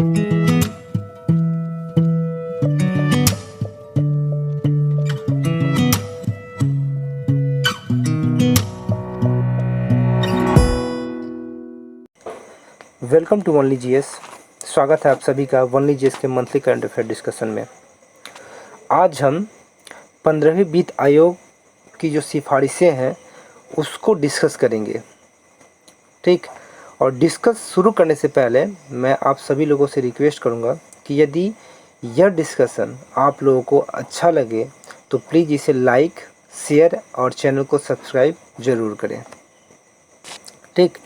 Welcome to only GS. स्वागत है आप सभी का वनली जीएस के मंथली करंट अफेयर डिस्कशन में। आज हम 15वीं वित्त आयोग की जो सिफारिशें हैं उसको डिस्कस करेंगे, ठीक। और डिस्कस शुरू करने से पहले मैं आप सभी लोगों से रिक्वेस्ट करूंगा कि यदि यह डिस्कशन आप लोगों को अच्छा लगे तो प्लीज़ इसे लाइक, शेयर और चैनल को सब्सक्राइब ज़रूर करें, ठीक।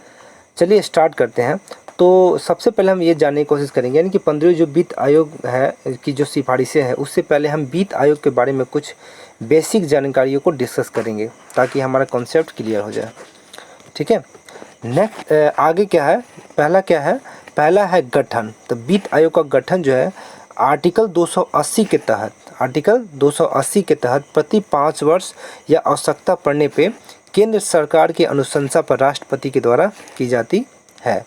चलिए स्टार्ट करते हैं। तो सबसे पहले हम ये जानने की कोशिश करेंगे यानी कि 15वीं जो वित्त आयोग है की जो सिफारिशें हैं उससे पहले हम वित्त आयोग के बारे में कुछ बेसिक जानकारियों को डिस्कस करेंगे ताकि हमारा कॉन्सेप्ट क्लियर हो जाए, ठीक है। नेक्स्ट आगे क्या है, पहला है गठन। तो वित्त आयोग का गठन जो है आर्टिकल 280 के तहत प्रति 5 वर्ष या आवश्यकता पड़ने पे केंद्र सरकार की अनुशंसा पर राष्ट्रपति के द्वारा की जाती है।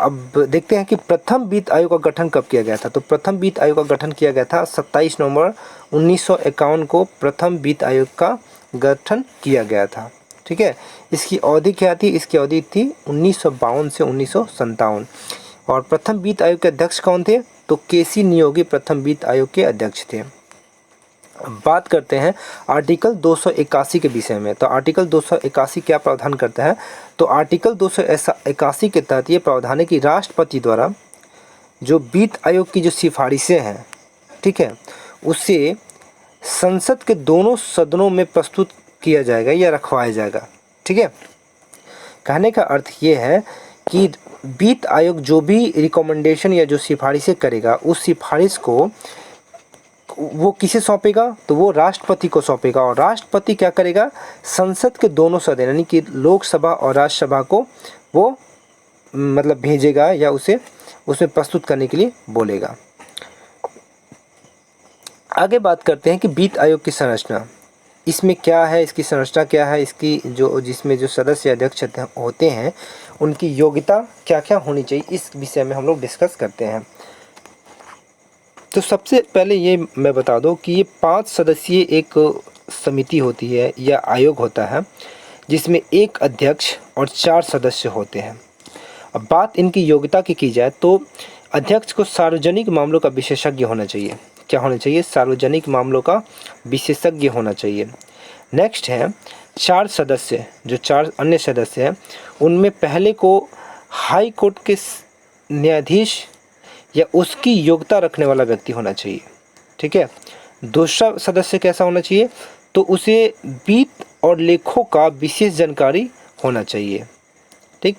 अब देखते हैं कि प्रथम वित्त आयोग का गठन कब किया गया था। तो प्रथम वित्त आयोग का गठन किया गया था 27 नवंबर 1951 को प्रथम वित्त आयोग का गठन किया गया था, ठीक है। इसकी अवधि क्या थी, इसकी अवधि थी 1952 से 1957। और प्रथम वित्त आयोग के अध्यक्ष कौन थे, तो केसी नियोगी प्रथम वित्त आयोग के अध्यक्ष थे। बात करते हैं आर्टिकल 281 के विषय में। तो आर्टिकल 281 क्या प्रावधान करता है, तो आर्टिकल 281 के तहत ये प्रावधान है कि राष्ट्रपति द्वारा जो वित्त आयोग की जो सिफारिशें हैं, ठीक है, उसे संसद के दोनों सदनों में प्रस्तुत किया जाएगा या रखवाया जाएगा, ठीक है। कहने का अर्थ ये है कि वित्त आयोग जो भी रिकमेंडेशन या जो सिफारिशें करेगा उस सिफारिश को वो किसे सौंपेगा, तो वो राष्ट्रपति को सौंपेगा। और राष्ट्रपति क्या करेगा, संसद के दोनों सदन यानी कि लोकसभा और राज्यसभा को वो मतलब भेजेगा या उसे प्रस्तुत करने के लिए बोलेगा। आगे बात करते हैं कि वित्त आयोग की संरचना, इसमें क्या है, इसकी संरचना क्या है, इसकी जिसमें जो सदस्य अध्यक्ष होते हैं उनकी योग्यता क्या क्या होनी चाहिए, इस विषय में हम लोग डिस्कस करते हैं। तो सबसे पहले ये मैं बता दूं कि ये 5 सदस्यीय एक समिति होती है या आयोग होता है जिसमें एक अध्यक्ष और 4 सदस्य होते हैं। अब बात इनकी योग्यता की जाए तो अध्यक्ष को सार्वजनिक मामलों का विशेषज्ञ होना चाहिए। क्या होना चाहिए, सार्वजनिक मामलों का विशेषज्ञ होना चाहिए। नेक्स्ट है 4 सदस्य, जो 4 अन्य सदस्य हैं उनमें पहले को हाई कोर्ट के न्यायाधीश या उसकी योग्यता रखने वाला व्यक्ति होना चाहिए, ठीक है। दूसरा सदस्य कैसा होना चाहिए, तो उसे वित्त और लेखों का विशेष जानकारी होना चाहिए, ठीक।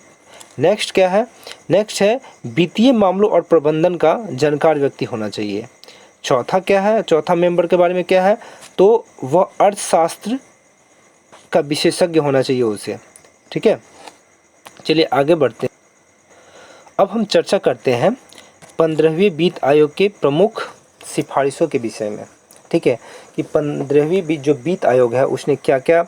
नेक्स्ट क्या है, नेक्स्ट है वित्तीय मामलों और प्रबंधन का जानकार व्यक्ति होना चाहिए। चौथा क्या है, चौथा मेंबर के बारे में क्या है, तो वह अर्थशास्त्र का विशेषज्ञ होना चाहिए उसे, ठीक है। चलिए आगे बढ़ते हैं। अब हम चर्चा करते हैं 15वीं वित्त आयोग के प्रमुख सिफारिशों के विषय में, ठीक है, कि 15वीं जो वित्त आयोग है उसने क्या क्या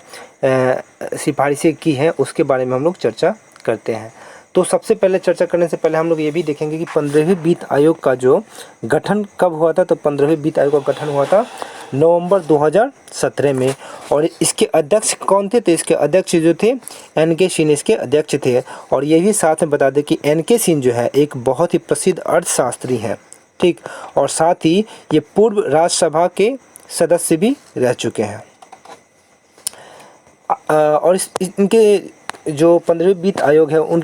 सिफारिशें की हैं उसके बारे में हम लोग चर्चा करते हैं। तो सबसे पहले चर्चा करने से पहले हम लोग ये भी देखेंगे कि 15वीं वित्त आयोग का जो गठन कब हुआ था। तो 15वीं वित्त आयोग का गठन हुआ था नवंबर 2017 में। और इसके अध्यक्ष कौन थे, तो इसके अध्यक्ष जो थे एन.के. सिंह इसके अध्यक्ष थे। और ये भी साथ में बता दें कि एन.के. सिंह जो है एक बहुत ही प्रसिद्ध अर्थशास्त्री हैं, ठीक। और साथ ही ये पूर्व राज्यसभा के सदस्य भी रह चुके हैं। और इनके जो 15वीं वित्त आयोग है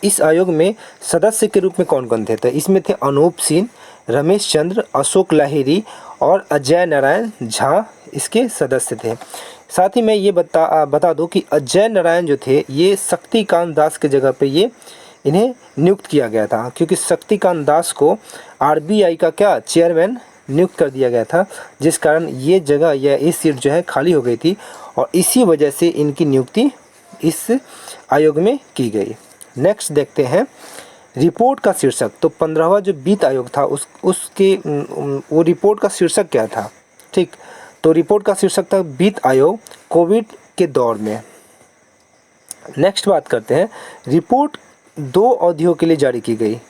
इस आयोग में सदस्य के रूप में कौन कौन थे, तो इसमें थे अनूप सिंह, रमेश चंद्र, अशोक लाहिरी और अजय नारायण झा इसके सदस्य थे। साथ ही मैं ये बता दूं कि अजय नारायण जो थे ये शक्तिकांत दास के जगह पे इन्हें नियुक्त किया गया था, क्योंकि शक्तिकांत दास को आरबीआई का चेयरमैन नियुक्त कर दिया गया था, जिस कारण ये जगह या ये सीट जो है खाली हो गई थी और इसी वजह से इनकी नियुक्ति इस आयोग में की गई। नेक्स्ट देखते हैं रिपोर्ट का शीर्षक। तो 15वां जो वित्त आयोग था उसके वो रिपोर्ट का शीर्षक क्या था, ठीक। तो रिपोर्ट का शीर्षक था वित्त आयोग कोविड के दौर में। नेक्स्ट बात करते हैं रिपोर्ट 2 अवधियों के लिए जारी की गई,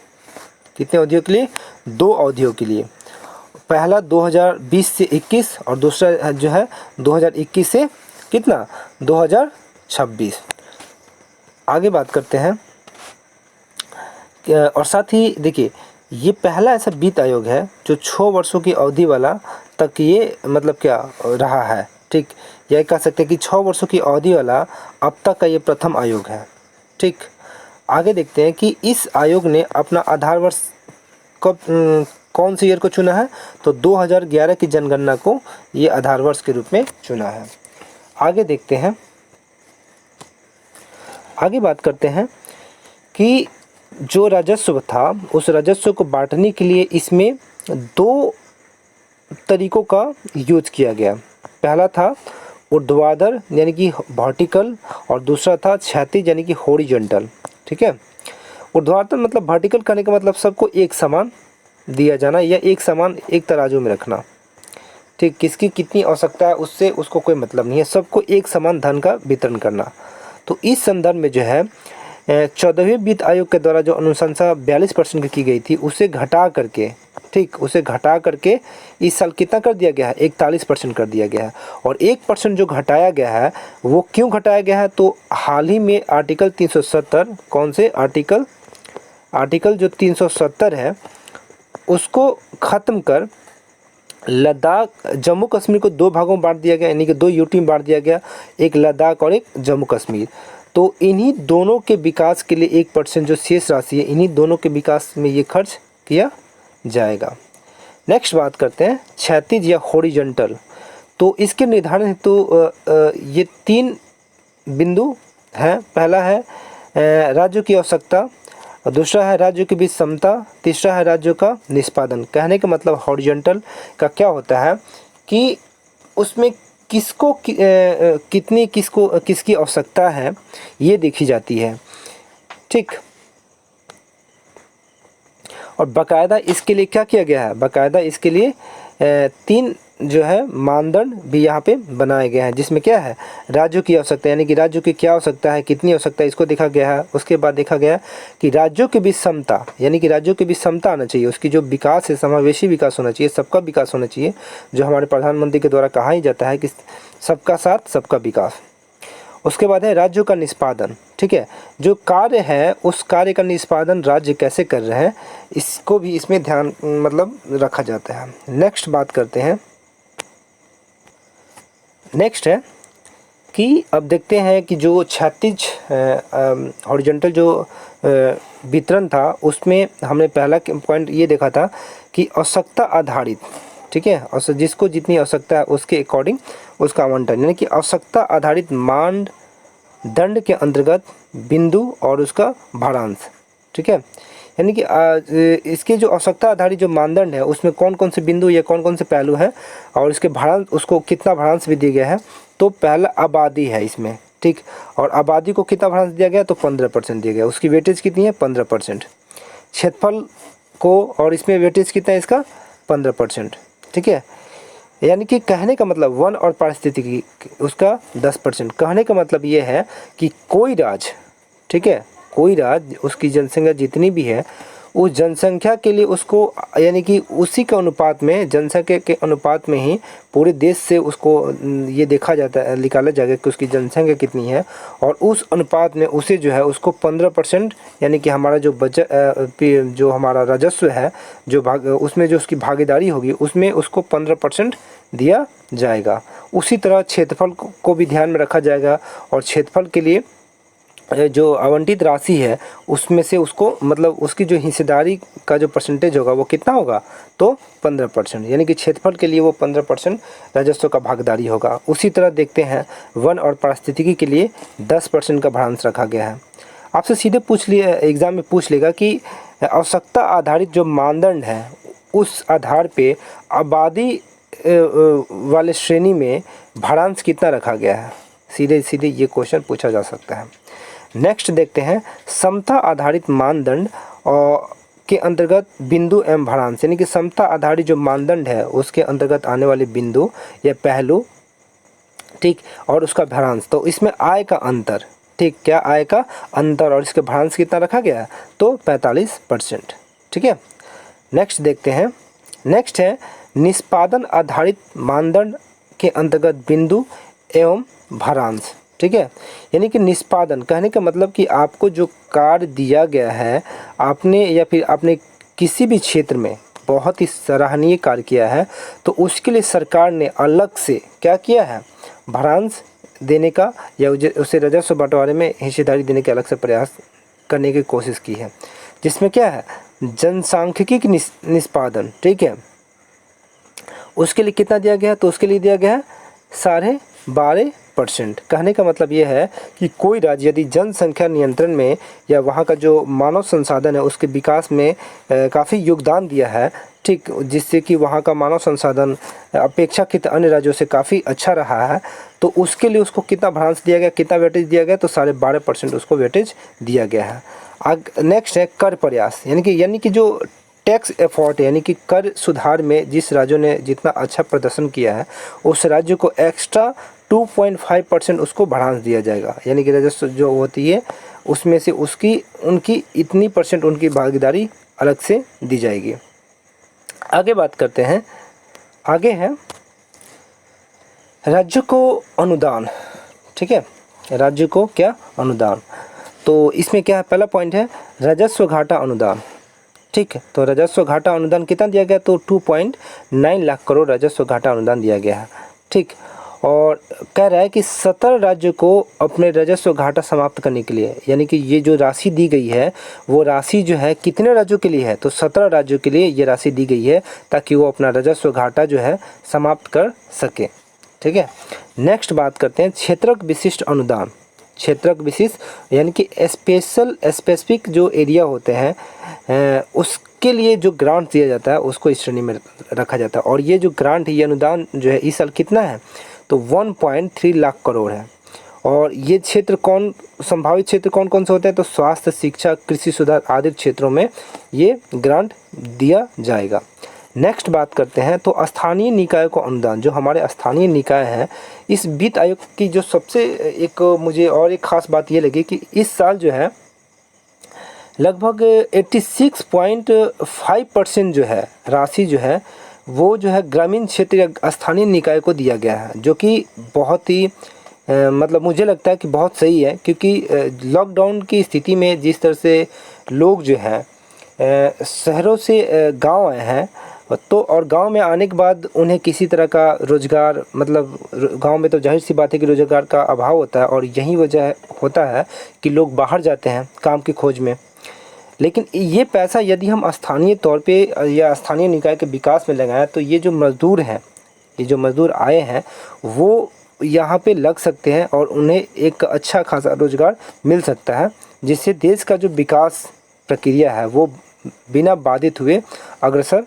कितने अवधियों के लिए? 2 अवधियों के लिए। पहला 2020 से 21 और दूसरा जो है 2021 से कितना? 2026। आगे बात करते हैं और साथ ही देखिए ये पहला ऐसा वित्त आयोग है जो 6 वर्षों की अवधि वाला तक ये मतलब क्या रहा है, ठीक। यह कह सकते हैं कि 6 वर्षों की अवधि वाला अब तक का ये प्रथम आयोग है, ठीक। आगे देखते हैं कि इस आयोग ने अपना आधार वर्ष कब कौन से ईयर को चुना है? तो 2011 की जनगणना को ये आधार वर्ष के रूप में चुना है। आगे देखते हैं, आगे बात करते हैं कि जो राजस्व था उस राजस्व को बांटने के लिए इसमें 2 तरीकों का यूज किया गया। पहला था ऊर्ध्वाधर यानी कि वर्टिकल और दूसरा था क्षैतिज यानी कि हॉरिजॉन्टल, ठीक है। ऊर्ध्वाधर मतलब वर्टिकल करने का मतलब सबको एक समान दिया जाना या एक समान एक तराजू में रखना, ठीक। किसकी कितनी आवश्यकता है उससे उसको कोई मतलब नहीं है, सबको एक समान धन का वितरण करना। तो इस संदर्भ में जो है 14वें वित्त आयोग के द्वारा जो अनुशंसा 42% की गई थी उसे घटा करके, ठीक, उसे घटा करके इस साल कितना कर दिया गया है? 41% कर दिया गया है। और 1% जो घटाया गया है वो क्यों घटाया गया है? तो हाल ही में आर्टिकल 370, कौन से आर्टिकल जो 370 है उसको ख़त्म कर लद्दाख जम्मू कश्मीर को 2 भागों में बांट दिया गया, यानी कि 2 यूटी में बांट दिया गया, एक लद्दाख और एक जम्मू कश्मीर। तो इन्हीं दोनों के विकास के लिए 1% जो शेष राशि है इन्हीं दोनों के विकास में ये खर्च किया जाएगा। नेक्स्ट बात करते हैं क्षैतिज या हॉरिजॉन्टल। तो इसके निर्धारण हेतु ये 3 बिंदु हैं। पहला है राज्यों की आवश्यकता, दूसरा है राज्यों के बीच समता, तीसरा है राज्यों का निष्पादन। कहने का मतलब हॉरिजॉन्टल का क्या होता है कि उसमें किसको कितनी किसकी आवश्यकता है ये देखी जाती है, ठीक। और बाकायदा इसके लिए क्या किया गया है? बाकायदा इसके लिए 3 जो है मानदंड भी यहाँ पे बनाए गए हैं, जिसमें क्या है? राज्यों की आवश्यकता यानी कि राज्यों की क्या आवश्यकता है, कितनी आवश्यकता है इसको देखा गया है। उसके बाद देखा गया कि राज्यों के बीच समता यानी कि राज्यों के बीच समता आना चाहिए, उसकी जो विकास है समावेशी विकास होना चाहिए, सबका विकास होना चाहिए, जो हमारे प्रधानमंत्री के द्वारा कहा ही जाता है कि सबका साथ सबका विकास। उसके बाद है राज्यों का निष्पादन, ठीक है। जो कार्य है उस कार्य का निष्पादन राज्य कैसे कर रहे हैं इसको भी इसमें ध्यान मतलब रखा जाता है। नेक्स्ट बात करते हैं, नेक्स्ट है कि अब देखते हैं कि जो क्षैतिज हॉरिजॉन्टल जो वितरण था उसमें हमने पहला पॉइंट ये देखा था कि आवश्यकता आधारित, ठीक है, और जिसको जितनी आवश्यकता है उसके अकॉर्डिंग उसका आवंटन, यानी कि आवश्यकता आधारित मानदंड के अंतर्गत बिंदु और उसका भारांश, ठीक है। यानी कि इसके जो आवश्यकता आधारित जो मानदंड है उसमें कौन कौन से बिंदु या कौन कौन से पहलू हैं और इसके भारांश उसको कितना भारांश भी दिया गया है। तो पहला आबादी है इसमें, ठीक, और आबादी को कितना भारांश दिया गया? तो 15% दिया गया। उसकी वेटेज कितनी है? 15%। क्षेत्रफल को और इसमें वेटेज कितना है इसका? 15%, ठीक है। यानी कि कहने का मतलब वन और पारिस्थितिकी उसका 10%। कहने का मतलब ये है कि कोई राज्य, ठीक है, कोई राज्य उसकी जनसंख्या जितनी भी है उस जनसंख्या के लिए उसको यानी कि उसी के अनुपात में जनसंख्या के अनुपात में ही पूरे देश से उसको ये देखा जाता है, निकाला जाएगा कि उसकी जनसंख्या कितनी है और उस अनुपात में उसे जो है उसको 15% यानी कि हमारा जो बजट जो हमारा राजस्व है जो भाग उसमें जो उसकी भागीदारी होगी उसमें उसको 15% दिया जाएगा। उसी तरह क्षेत्रफल को भी ध्यान में रखा जाएगा और क्षेत्रफल के लिए जो आवंटित राशि है उसमें से उसको मतलब उसकी जो हिस्सेदारी का जो परसेंटेज होगा वो कितना होगा? तो 15%, यानी कि क्षेत्रफल के लिए वो 15% राजस्व का भागीदारी होगा। उसी तरह देखते हैं वन और पारिस्थितिकी के लिए 10% का भारांश रखा गया है। आपसे सीधे पूछ लिया एग्ज़ाम में पूछ लेगा कि आवश्यकता आधारित जो मानदंड है उस आधार पे आबादी वाले श्रेणी में भारांश कितना रखा गया है, सीधे सीधे ये क्वेश्चन पूछा जा सकता है। नेक्स्ट देखते हैं समता आधारित मानदंड और के अंतर्गत बिंदु एवं भारांश, यानी कि समता आधारित जो मानदंड है उसके अंतर्गत आने वाले बिंदु या पहलू, ठीक, और उसका भारांश। तो इसमें आय का अंतर, ठीक, क्या आय का अंतर और इसके भारांश कितना रखा गया? तो 45%, ठीक है। नेक्स्ट देखते हैं। नेक्स्ट है निष्पादन आधारित मानदंड के अंतर्गत बिंदु एवं भारांश। ठीक है, यानी कि निष्पादन कहने का मतलब कि आपको जो कार्य दिया गया है, आपने या फिर आपने किसी भी क्षेत्र में बहुत ही सराहनीय कार्य किया है, तो उसके लिए सरकार ने अलग से क्या किया है, भारांश देने का या उसे राजस्व बंटवारे में हिस्सेदारी देने के अलग से प्रयास करने की कोशिश की है, जिसमें क्या है, जनसांख्यिकी की निष्पादन। ठीक है, उसके लिए कितना दिया गया है, तो उसके लिए दिया गया है 12.5%। कहने का मतलब ये है कि कोई राज्य यदि जनसंख्या नियंत्रण में या वहाँ का जो मानव संसाधन है उसके विकास में काफ़ी योगदान दिया है, ठीक, जिससे कि वहाँ का मानव संसाधन अपेक्षाकृत अन्य राज्यों से काफ़ी अच्छा रहा है, तो उसके लिए उसको कितना भारांश दिया गया, कितना वेटेज दिया गया, तो 12.5% उसको वेटेज दिया गया है। नेक्स्ट है कर प्रयास, यानी कि जो टैक्स एफर्ट, यानी कि कर सुधार में जिस राज्यों ने जितना अच्छा प्रदर्शन किया है उस राज्य को एक्स्ट्रा 2.5% उसको भारांश दिया जाएगा, यानी कि राजस्व जो होती है उसमें से उनकी इतनी परसेंट उनकी भागीदारी अलग से दी जाएगी। आगे बात करते हैं। आगे है राज्य को अनुदान। ठीक है, राज्य को क्या, अनुदान। तो इसमें क्या है, पहला पॉइंट है राजस्व घाटा अनुदान। ठीक है, तो राजस्व घाटा अनुदान कितना दिया गया, तो 2.9 लाख करोड़ राजस्व घाटा अनुदान दिया गया है। ठीक, और कह रहा है कि 17 राज्यों को अपने राजस्व घाटा समाप्त करने के लिए, यानी कि ये जो राशि दी गई है वो राशि जो है कितने राज्यों के लिए है, तो 17 राज्यों के लिए ये राशि दी गई है ताकि वो अपना राजस्व घाटा जो है समाप्त कर सके। ठीक है, नेक्स्ट बात करते हैं क्षेत्रक विशिष्ट अनुदान। क्षेत्रक विशिष्ट यानी कि स्पेसिफिक जो एरिया होते हैं उसके लिए जो ग्रांट दिया जाता है उसको इस श्रेणी में रखा जाता है। और ये जो ग्रांट, ये अनुदान जो है इस साल कितना है, तो 1.3 लाख करोड़ है। और ये क्षेत्र संभावित क्षेत्र कौन कौन से होते हैं, तो स्वास्थ्य, शिक्षा, कृषि सुधार आदि क्षेत्रों में ये ग्रांट दिया जाएगा। नेक्स्ट बात करते हैं, तो स्थानीय निकाय को अनुदान। जो हमारे स्थानीय निकाय हैं, इस वित्त आयोग की जो सबसे एक मुझे और एक ख़ास बात ये लगी कि इस साल जो है लगभग 86.5% जो है राशि जो है वो जो है ग्रामीण क्षेत्र या स्थानीय निकाय को दिया गया है, जो कि बहुत ही मतलब मुझे लगता है कि बहुत सही है, क्योंकि लॉकडाउन की स्थिति में जिस तरह से लोग जो हैं शहरों से गांव आए हैं, तो और गांव में आने के बाद उन्हें किसी तरह का रोज़गार, मतलब गांव में तो जाहिर सी बात है कि रोज़गार का अभाव होता है, और यही वजह होता है कि लोग बाहर जाते हैं काम की खोज में। लेकिन ये पैसा यदि हम स्थानीय तौर पे या स्थानीय निकाय के विकास में लगाएं, तो ये जो मज़दूर हैं, ये जो मज़दूर आए हैं वो यहाँ पे लग सकते हैं और उन्हें एक अच्छा खासा रोज़गार मिल सकता है, जिससे देश का जो विकास प्रक्रिया है वो बिना बाधित हुए अग्रसर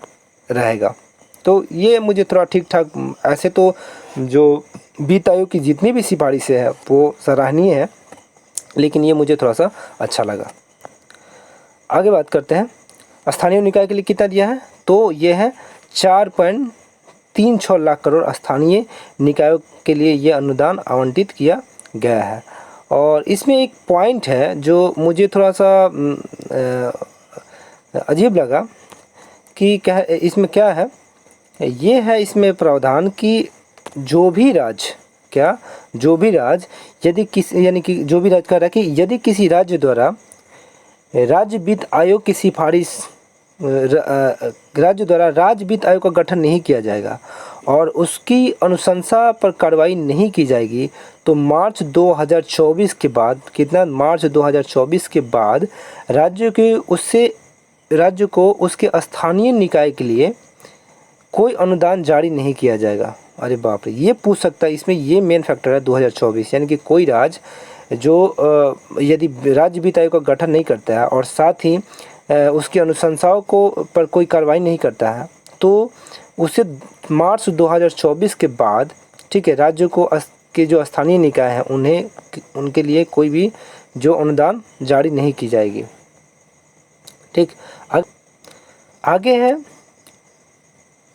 रहेगा। तो ये मुझे थोड़ा ठीक ठाक, ऐसे तो जो वित्त आयोग की जितनी भी सिफारिशें हैं वो सराहनीय है, लेकिन ये मुझे थोड़ा सा अच्छा लगा। आगे बात करते हैं, स्थानीय निकाय के लिए कितना दिया है, तो ये है 4.36 लाख करोड़ स्थानीय निकायों के लिए ये अनुदान आवंटित किया गया है। और इसमें एक पॉइंट है जो मुझे थोड़ा सा अजीब लगा कि क्या इसमें क्या है, ये है इसमें प्रावधान कि जो भी राज्य यदि किसी, यानी कि जो भी राज्य कह रहा है कि यदि किसी राज्य द्वारा राज्य वित्त आयोग की सिफारिश राज्य द्वारा राज्य वित्त आयोग का गठन नहीं किया जाएगा और उसकी अनुशंसा पर कार्रवाई नहीं की जाएगी, तो मार्च 2024 के बाद, कितना, मार्च 2024 के बाद राज्य को उसके स्थानीय निकाय के लिए कोई अनुदान जारी नहीं किया जाएगा। अरे बाप रे, ये पूछ सकता है, इसमें ये मेन फैक्टर है 2024, यानी कि कोई राज्य जो यदि राज्य वित्त आयोग का गठन नहीं करता है और साथ ही उसकी अनुशंसाओं को पर कोई कार्रवाई नहीं करता है, तो उसे मार्च 2024 के बाद, ठीक है, राज्य को के जो स्थानीय निकाय हैं उनके लिए कोई भी जो अनुदान जारी नहीं की जाएगी। ठीक, आगे है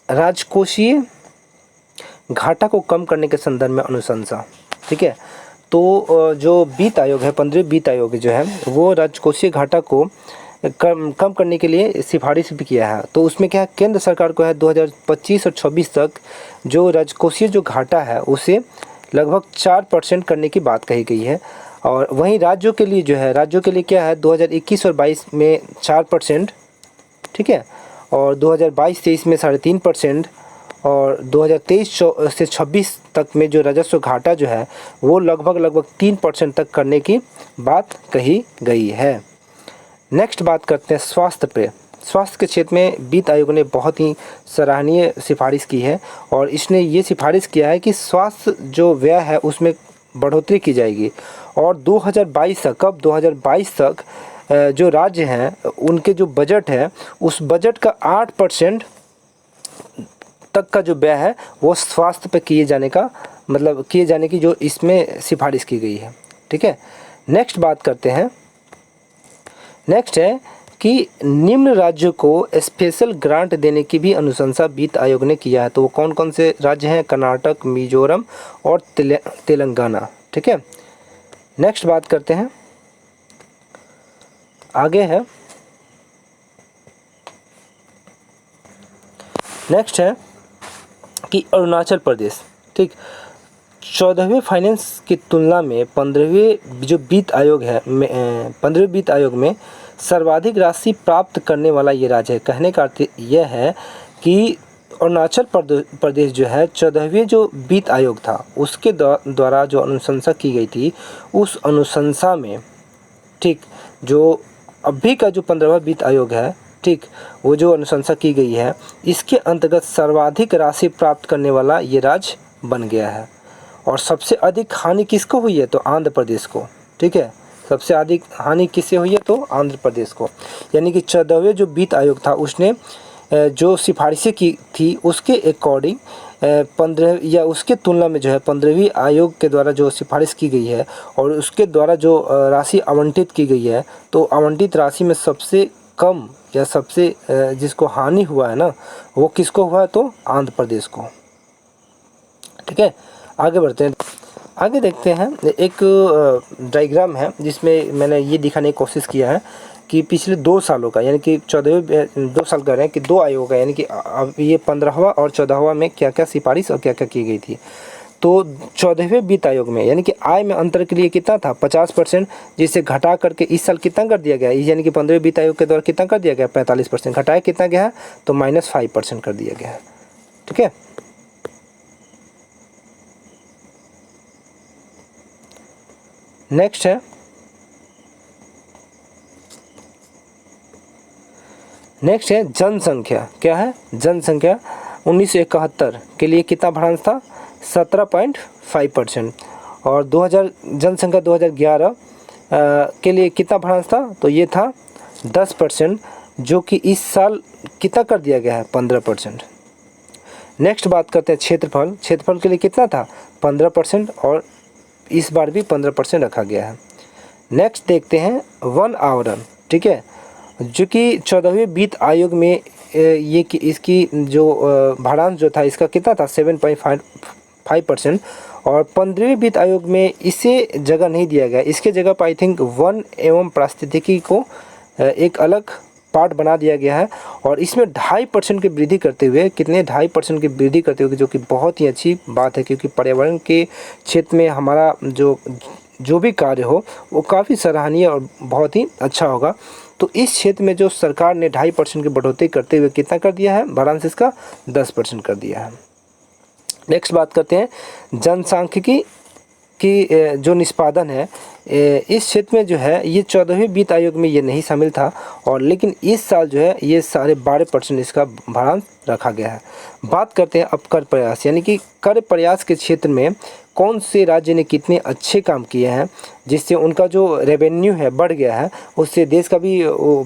राजकोषीय घाटा को कम करने के संदर्भ में अनुशंसा। ठीक है, तो जो वित्त आयोग है, 15वें वित्त आयोग जो है वो राजकोषीय घाटा को कम करने के लिए सिफारिश भी किया है। तो उसमें क्या है, केंद्र सरकार को है 2025 और 26 तक जो राजकोषीय जो घाटा है उसे लगभग 4% करने की बात कही गई है। और वहीं राज्यों के लिए जो है, राज्यों के लिए क्या है 2021 और 22 में 4%, ठीक है, और 2022-23 में 3.5%, और 2023 से 26 तक में जो राजस्व घाटा जो है वो लगभग 3% तक करने की बात कही गई है। नेक्स्ट बात करते हैं स्वास्थ्य पे। स्वास्थ्य के क्षेत्र में वित्त आयोग ने बहुत ही सराहनीय सिफारिश की है और इसने ये सिफारिश किया है कि स्वास्थ्य जो व्यय है उसमें बढ़ोतरी की जाएगी और 2022 तक, कब 2022 तक जो राज्य हैं उनके जो बजट है उस बजट का 8% तक का जो व्यय है वो स्वास्थ्य पे किए जाने की जो इसमें सिफारिश की गई है, ठीक है। नेक्स्ट बात करते हैं, नेक्स्ट है कि निम्न राज्यों को स्पेशल ग्रांट देने की भी अनुशंसा वित्त आयोग ने किया है। तो वो कौन कौन से राज्य हैं, कर्नाटक, मिजोरम और तेलंगाना, ठीक है। नेक्स्ट बात करते हैं, आगे है, नेक्स्ट है कि अरुणाचल प्रदेश, ठीक, 14वें फाइनेंस की तुलना में 15वें जो वित्त आयोग है 15वें वित्त आयोग में सर्वाधिक राशि प्राप्त करने वाला ये राज्य है। कहने का अर्थ यह है कि अरुणाचल प्रदेश जो है 14वें जो वित्त आयोग था उसके द्वारा जो अनुशंसा की गई थी उस अनुशंसा में, ठीक, जो अभी का जो 15वां वित्त आयोग है, ठीक, वो जो अनुशंसा की गई है इसके अंतर्गत सर्वाधिक राशि प्राप्त करने वाला ये राज्य बन गया है। और सबसे अधिक हानि किसको हुई है, तो आंध्र प्रदेश को, ठीक है। सबसे अधिक हानि किससे हुई है, तो आंध्र प्रदेश को। यानी कि 14वें जो वित्त आयोग था उसने जो सिफारिशें की थी उसके अकॉर्डिंग 15 या उसके तुलना में जो है 15वीं आयोग के द्वारा जो सिफारिश की गई है और उसके द्वारा जो राशि आवंटित की गई है, तो आवंटित राशि में सबसे कम या सबसे जिसको हानि हुआ है ना वो किसको हुआ है, तो आंध्र प्रदेश को, ठीक है। आगे बढ़ते हैं, आगे देखते हैं, एक डायग्राम है जिसमें मैंने ये दिखाने की कोशिश किया है कि पिछले 2 सालों का, यानी कि 14वें 2 साल कर रहे हैं कि 2 आयोग का, यानी कि अब ये 15वां और 14वां में क्या क्या सिफारिश और क्या क्या की गई थी। तो 14वें वित्त आयोग में यानी कि आय में अंतर के लिए कितना था, 50%, जिसे घटा करके इस साल कितना कर दिया गया, यानी कि 15वें वित्त आयोग के द्वारा कितना कर दिया गया, 45%, घटाया कितना गया है, तो -5% कर दिया गया है, ठीक है। नेक्स्ट है, नेक्स्ट है जनसंख्या। क्या है, जनसंख्या 1971 के लिए कितना बढ़ांस था, 17.5%, और 2000 जनसंख्या 2011 के लिए कितना बढ़ांस था, तो ये था 10%, जो कि इस साल कितना कर दिया गया है, 15%। नेक्स्ट बात करते हैं क्षेत्रफल। क्षेत्रफल के लिए कितना था, 15%, और इस बार भी 15% रखा गया है। नेक्स्ट देखते हैं वन आवरण, ठीक है, जो कि 14वें वित्त आयोग में ये कि इसकी जो भारांश जो था इसका कितना था, 7.5%, और 15वें वित्त आयोग में इसे जगह नहीं दिया गया। इसके जगह पर आई थिंक वन एवं पारिस्थितिकी को एक अलग पार्ट बना दिया गया है और इसमें 2.5% की वृद्धि करते हुए, कितने 2.5% की वृद्धि करते हुए, जो कि बहुत ही अच्छी बात है क्योंकि पर्यावरण के क्षेत्र में हमारा जो भी कार्य हो वो काफ़ी सराहनीय और बहुत ही अच्छा होगा। तो इस क्षेत्र में जो सरकार ने 2.5% की बढ़ोतरी करते हुए कितना कर दिया है, भारांश इसका 10% कर दिया है। नेक्स्ट बात करते हैं जनसांख्यिकी की जो निष्पादन है इस क्षेत्र में जो है ये 14वें वित्त आयोग में ये नहीं शामिल था, और लेकिन इस साल जो है ये 12.5% इसका भारांश रखा गया है। बात करते हैं अब कर प्रयास, यानी कि कर प्रयास के क्षेत्र में कौन से राज्य ने कितने अच्छे काम किए हैं जिससे उनका जो रेवेन्यू है बढ़ गया है, उससे देश का भी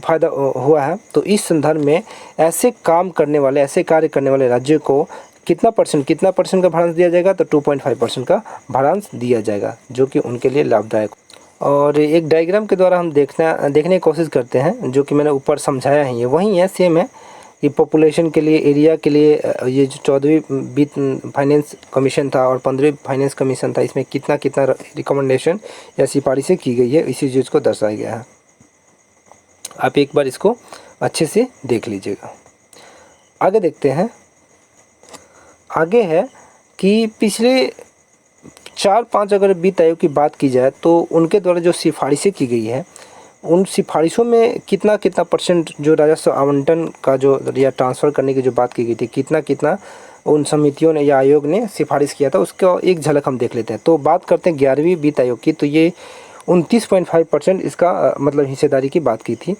फायदा हुआ है। तो इस संदर्भ में ऐसे काम करने वाले, ऐसे कार्य करने वाले राज्यों को कितना परसेंट का भारांश दिया जाएगा, तो 2.5% का भारांश दिया जाएगा, जो कि उनके लिए लाभदायक। और एक डायग्राम के द्वारा हम देखने की कोशिश करते हैं, जो कि मैंने ऊपर समझाया है, ये वही है, सेम है कि पॉपुलेशन के लिए, एरिया के लिए ये जो 14वीं वित्त फाइनेंस कमीशन था और 15वीं फाइनेंस कमीशन था, इसमें कितना रिकमेंडेशन या सिफारिशें की गई है, इसी चीज़ को दर्शाया गया है। आप एक बार इसको अच्छे से देख लीजिएगा। आगे देखते हैं। आगे है कि पिछले 4-5 अगर वित्त आयोग की बात की जाए तो उनके द्वारा जो सिफारिशें की गई है, उन सिफारिशों में कितना कितना परसेंट जो राजस्व आवंटन का जो या ट्रांसफ़र करने की जो बात की गई थी, कितना कितना उन समितियों ने या आयोग ने सिफारिश किया था, उसका एक झलक हम देख लेते हैं। तो बात करते हैं 11वीं वित्त आयोग की, तो ये 29.5% इसका मतलब हिस्सेदारी की बात की थी।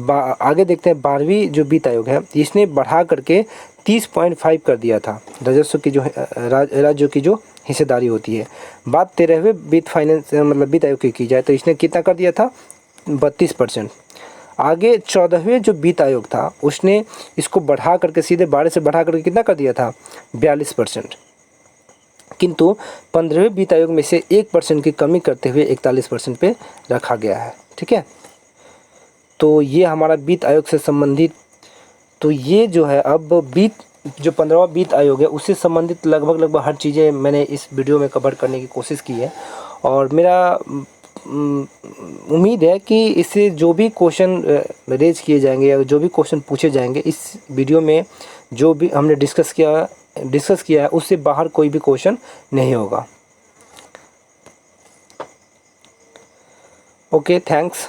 आगे देखते हैं 12वीं जो वित्त आयोग है, इसने बढ़ा करके 30.5 कर दिया था राजस्व की जो राज्यों की जो हिस्सेदारी होती है। बात 13वें वित्त फाइनेंस मतलब वित्त आयोग की जाए तो इसने कितना कर दिया था, 32%। आगे 14वें जो वित्त आयोग था उसने इसको बढ़ा करके सीधे 12 से बढ़ा करके कितना कर दिया था, 42%। किंतु 15वें वित्त आयोग में से 1% की कमी करते हुए 41% पे रखा गया है। ठीक है, तो ये हमारा वित्त आयोग से संबंधित, तो ये जो है अब जो 15वां वित्त आयोग है उससे संबंधित लगभग हर चीज़ें मैंने इस वीडियो में कवर करने की कोशिश की है। और मेरा उम्मीद है कि इससे जो भी क्वेश्चन रेज किए जाएंगे या जो भी क्वेश्चन पूछे जाएंगे इस वीडियो में, जो भी हमने डिस्कस किया है उससे बाहर कोई भी क्वेश्चन नहीं होगा। Okay, thanks.